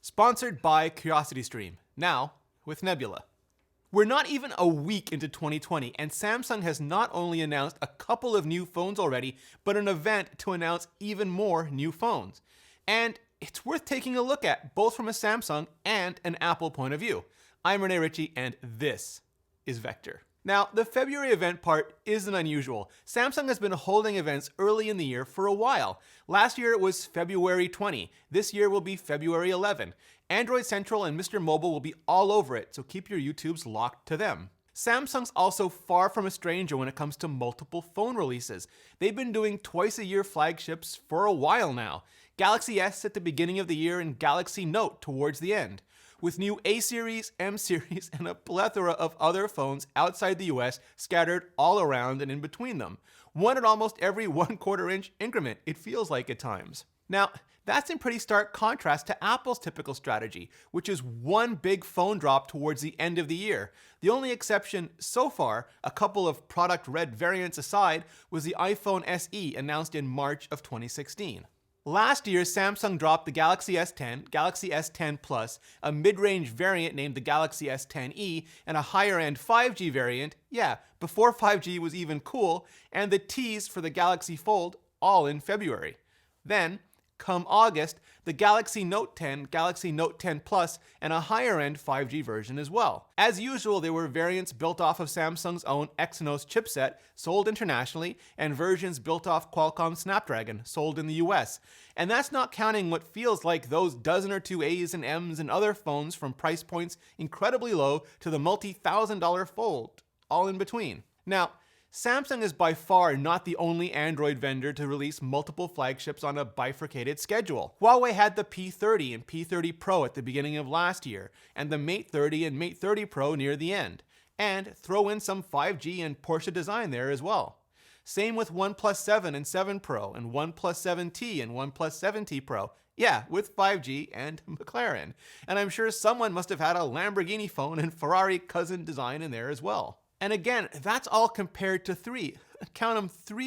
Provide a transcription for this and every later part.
Sponsored by CuriosityStream, now with Nebula. We're not even a week into 2020, and Samsung has not only announced a couple of new phones already, but an event to announce even more new phones. And it's worth taking a look at, both from a Samsung and an Apple point of view. I'm Rene Ritchie, and this is Vector. Now, the February event part isn't unusual. Samsung has been holding events early in the year for a while. Last year it was February 20. This year will be February 11. Android Central and Mr. Mobile will be all over it, so keep your YouTubes locked to them. Samsung's also far from a stranger when it comes to multiple phone releases. They've been doing twice-a-year flagships for a while now. Galaxy S at the beginning of the year and Galaxy Note towards the end, with new A series, M series, and a plethora of other phones outside the US scattered all around and in between them. One at almost every 1/4 inch increment, it feels like at times. Now, that's in pretty stark contrast to Apple's typical strategy, which is one big phone drop towards the end of the year. The only exception so far, a couple of product red variants aside, was the iPhone SE announced in March of 2016. Last year, Samsung dropped the Galaxy S10, Galaxy S10 Plus, a mid-range variant named the Galaxy S10e, and a higher-end 5G variant, before 5G was even cool, and the tease for the Galaxy Fold, all in February. Then, come August, the Galaxy Note 10, Galaxy Note 10 Plus, and a higher-end 5G version as well. As usual, there were variants built off of Samsung's own Exynos chipset, sold internationally, and versions built off Qualcomm Snapdragon, sold in the US. And that's not counting what feels like those dozen or two A's and M's and other phones from price points incredibly low to the multi-$1,000 Fold, all in between. Now, Samsung is by far not the only Android vendor to release multiple flagships on a bifurcated schedule. Huawei had the P30 and P30 Pro at the beginning of last year, and the Mate 30 and Mate 30 Pro near the end. And throw in some 5G and Porsche design there as well. Same with OnePlus 7 and 7 Pro, and OnePlus 7T and OnePlus 7T Pro. Yeah, with 5G and McLaren. And I'm sure someone must have had a Lamborghini phone and Ferrari cousin design in there as well. And again, that's all compared to three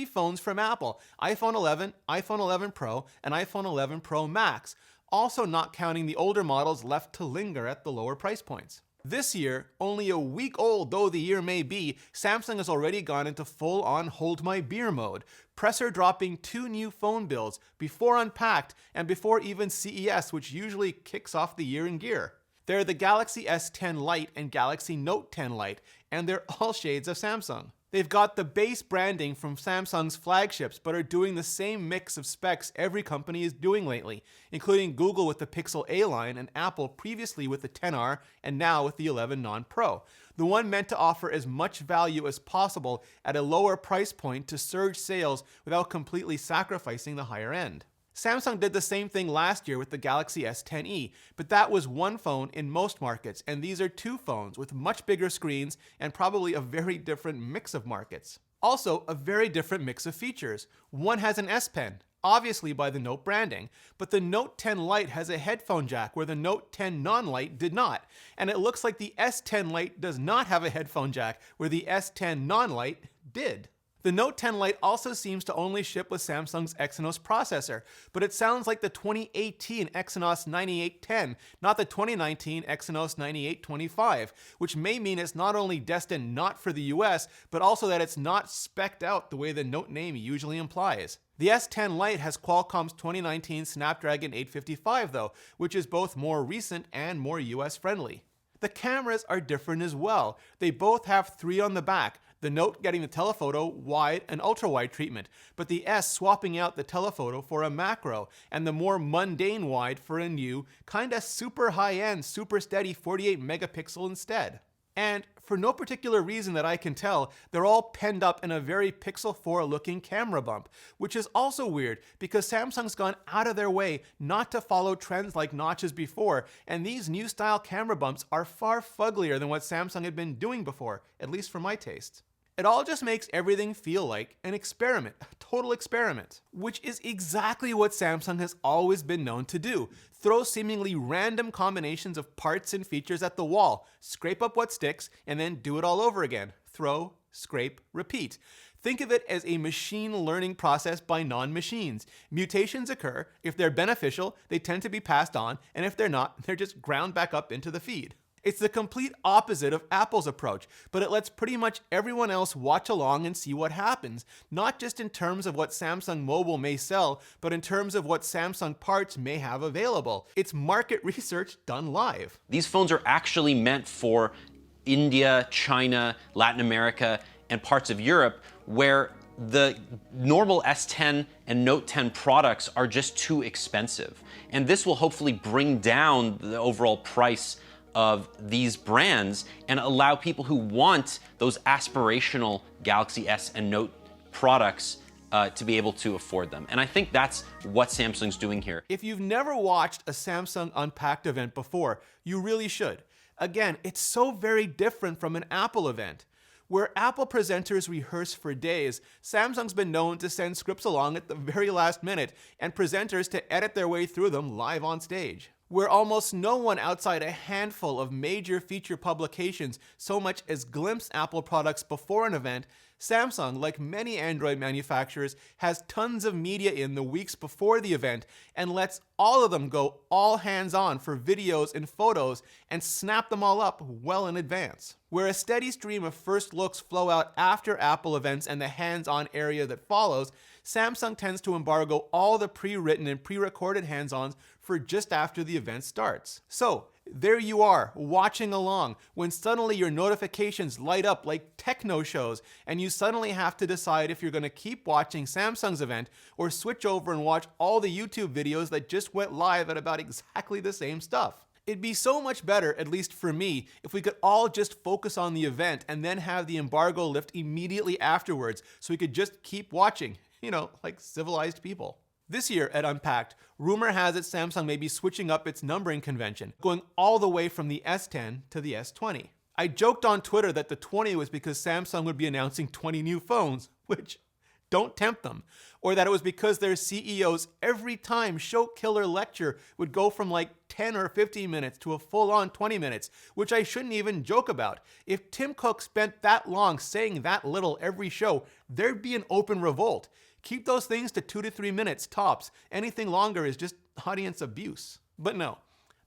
phones from Apple: iPhone 11, iPhone 11 Pro, and iPhone 11 Pro Max, also not counting the older models left to linger at the lower price points. This year, only a week old though the year may be, Samsung has already gone into full-on hold my beer mode, presser dropping 2 new phone builds before Unpacked and before even CES, which usually kicks off the year in gear. They're the Galaxy S10 Lite and Galaxy Note 10 Lite, and they're all shades of Samsung. They've got the base branding from Samsung's flagships, but are doing the same mix of specs every company is doing lately, including Google with the Pixel A line and Apple previously with the XR and now with the 11 Non-Pro. The one meant to offer as much value as possible at a lower price point to surge sales without completely sacrificing the higher end. Samsung did the same thing last year with the Galaxy S10e, but that was one phone in most markets, and these are 2 phones with much bigger screens and probably a very different mix of markets. Also, a very different mix of features. One has an S Pen, obviously by the Note branding, but the Note 10 Lite has a headphone jack where the Note 10 Non-Lite did not, and it looks like the S10 Lite does not have a headphone jack where the S10 Non-Lite did. The Note 10 Lite also seems to only ship with Samsung's Exynos processor, but it sounds like the 2018 Exynos 9810, not the 2019 Exynos 9825, which may mean it's not only destined not for the US, but also that it's not spec'd out the way the Note name usually implies. The S10 Lite has Qualcomm's 2019 Snapdragon 855 though, which is both more recent and more US friendly. The cameras are different as well. They both have 3 on the back, the Note getting the telephoto wide and ultra-wide treatment, but the S swapping out the telephoto for a macro, and the more mundane wide for a new, kinda super high-end, super steady 48 megapixel instead. And for no particular reason that I can tell, they're all penned up in a very Pixel 4 looking camera bump, which is also weird because Samsung's gone out of their way not to follow trends like notches before, and these new style camera bumps are far fugglier than what Samsung had been doing before, at least for my taste. It all just makes everything feel like an experiment, a total experiment, which is exactly what Samsung has always been known to do. Throw seemingly random combinations of parts and features at the wall, scrape up what sticks, and then do it all over again. Throw, scrape, repeat. Think of it as a machine learning process by non-machines. Mutations occur. If they're beneficial, they tend to be passed on, and if they're not, they're just ground back up into the feed. It's the complete opposite of Apple's approach, but it lets pretty much everyone else watch along and see what happens, not just in terms of what Samsung Mobile may sell, but in terms of what Samsung parts may have available. It's market research done live. These phones are actually meant for India, China, Latin America, and parts of Europe where the normal S10 and Note 10 products are just too expensive. And this will hopefully bring down the overall price of these brands and allow people who want those aspirational Galaxy S and Note products to be able to afford them. And I think that's what Samsung's doing here. If you've never watched a Samsung Unpacked event before, you really should. Again, it's so very different from an Apple event. Where Apple presenters rehearse for days, Samsung's been known to send scripts along at the very last minute and presenters to edit their way through them live on stage. Where almost no one outside a handful of major feature publications so much as glimpse Apple products before an event, Samsung, like many Android manufacturers, has tons of media in the weeks before the event and lets all of them go all hands-on for videos and photos and snap them all up well in advance. Where a steady stream of first looks flow out after Apple events and the hands-on area that follows, Samsung tends to embargo all the pre-written and pre-recorded hands-ons for just after the event starts. So, there you are, watching along, when suddenly your notifications light up like techno shows, and you suddenly have to decide if you're going to keep watching Samsung's event or switch over and watch all the YouTube videos that just went live at about exactly the same stuff. It'd be so much better, at least for me, if we could all just focus on the event and then have the embargo lift immediately afterwards so we could just keep watching, like civilized people. This year at Unpacked, rumor has it Samsung may be switching up its numbering convention, going all the way from the S10 to the S20. I joked on Twitter that the 20 was because Samsung would be announcing 20 new phones, which don't tempt them, or that it was because their CEO's every time show killer lecture would go from like 10 or 15 minutes to a full-on 20 minutes, which I shouldn't even joke about. If Tim Cook spent that long saying that little every show, there'd be an open revolt. Keep those things to 2 to 3 minutes tops. Anything longer is just audience abuse. But no,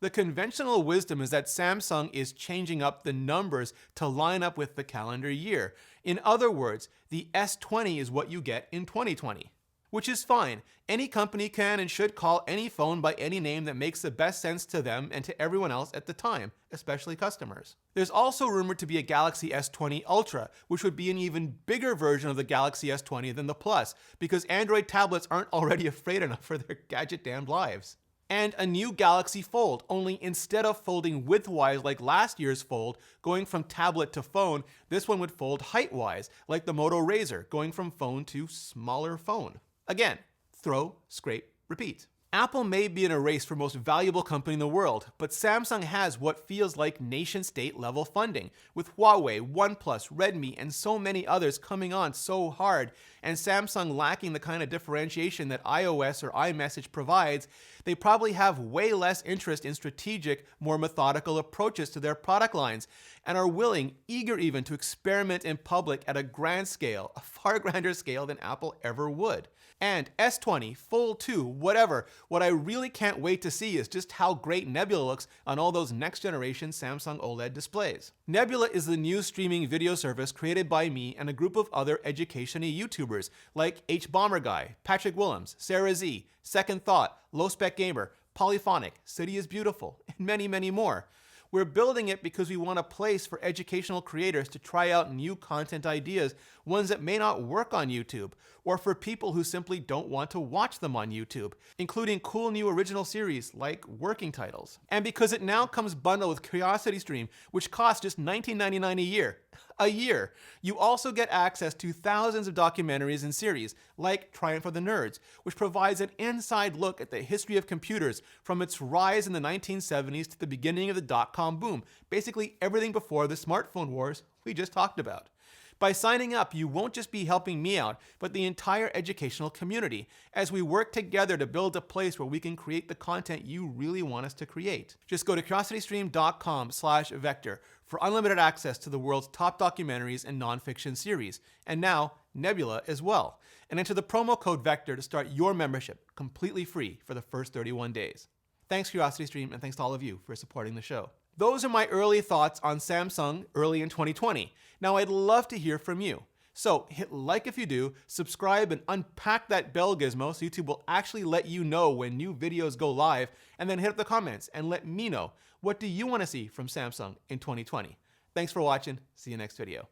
the conventional wisdom is that Samsung is changing up the numbers to line up with the calendar year. In other words, the S20 is what you get in 2020. Which is fine. Any company can and should call any phone by any name that makes the best sense to them and to everyone else at the time, especially customers. There's also rumored to be a Galaxy S20 Ultra, which would be an even bigger version of the Galaxy S20 than the Plus, because Android tablets aren't already afraid enough for their gadget-damned lives. And a new Galaxy Fold, only instead of folding widthwise like last year's Fold, going from tablet to phone, this one would fold height-wise, like the Moto Razr, going from phone to smaller phone. Again, throw, scrape, repeat. Apple may be in a race for most valuable company in the world, but Samsung has what feels like nation-state level funding, with Huawei, OnePlus, Redmi, and so many others coming on so hard, and Samsung lacking the kind of differentiation that iOS or iMessage provides. They probably have way less interest in strategic, more methodical approaches to their product lines, and are willing, eager even, to experiment in public at a grand scale, a far grander scale than Apple ever would. And S20, Fold 2, whatever, what I really can't wait to see is just how great Nebula looks on all those next-generation Samsung OLED displays. Nebula is the new streaming video service created by me and a group of other education-y YouTubers like H Bomber Guy, Patrick Willems, Sarah Z, Second Thought, Low Spec Gamer, Polyphonic, City is Beautiful, and many, many more. We're building it because we want a place for educational creators to try out new content ideas, ones that may not work on YouTube, or for people who simply don't want to watch them on YouTube, including cool new original series like working titles. And because it now comes bundled with CuriosityStream, which costs just $19.99 a year. A year. You also get access to thousands of documentaries and series, like Triumph of the Nerds, which provides an inside look at the history of computers from its rise in the 1970s to the beginning of the dot-com boom, basically everything before the smartphone wars we just talked about. By signing up, you won't just be helping me out, but the entire educational community, as we work together to build a place where we can create the content you really want us to create. Just go to curiositystream.com/vector for unlimited access to the world's top documentaries and nonfiction series, and now Nebula as well. And enter the promo code VECTOR to start your membership completely free for the first 31 days. Thanks, CuriosityStream, and thanks to all of you for supporting the show. Those are my early thoughts on Samsung early in 2020. Now, I'd love to hear from you. So hit like if you do, subscribe, and unpack that bell gizmo so YouTube will actually let you know when new videos go live, and then hit up the comments and let me know, what do you want to see from Samsung in 2020? Thanks for watching. See you next video.